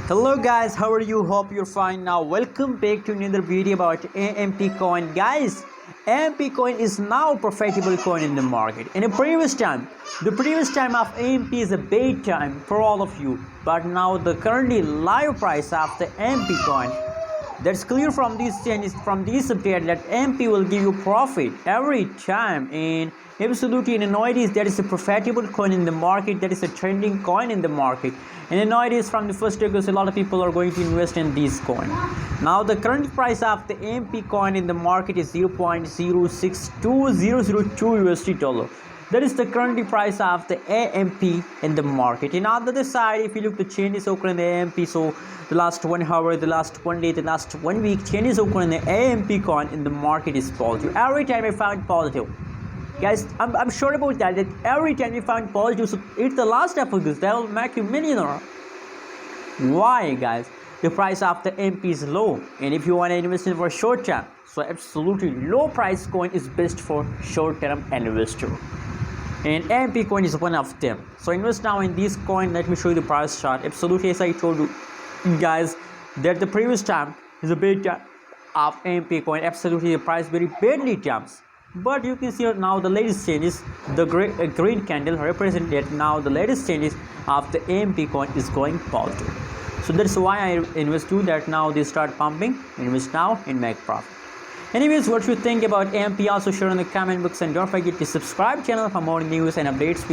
Hello guys, how are you? Hope you're fine. Now welcome back to another video about AMP coin. Guys, AMP coin is now a profitable coin in the market. In the previous time of AMP is a bad time for all of you, but now the currently live price of the AMP coin, that's clear from these changes, from this update, that AMP will give you profit every time. And absolutely, in nowadays that is a profitable coin in the market, that is a trending coin in the market. And nowadays from the first August, a lot of people are going to invest in this coin. Now the current price of the AMP coin in the market is 0.062002 USD dollar. That is the current price of the AMP in the market. And on the other side, if you look, the changes occur in the AMP. So the last 1 hour, the last 1 day, the last 1 week, changes occur in the AMP coin in the market is positive. Every time I found positive. Guys, I'm sure about that every time you find positive, so it's the last episode that will make you millionaire. Why, guys? The price of the AMP is low, and if you want to invest in for short term, so absolutely low price coin is best for short term investor, and AMP coin is one of them. So invest now in this coin. Let me show you the price chart. Absolutely, as I told you guys, that the previous time is a big time of AMP coin. Absolutely, the price very badly jumps. But you can see now the latest changes, the green candle represent that now the latest changes of the AMP coin is going positive. So that's why I invest to that. Now they start pumping, invest now and make profit. Anyways, what you think about AMP, also share in the comment box, and don't forget to subscribe channel for more news and updates.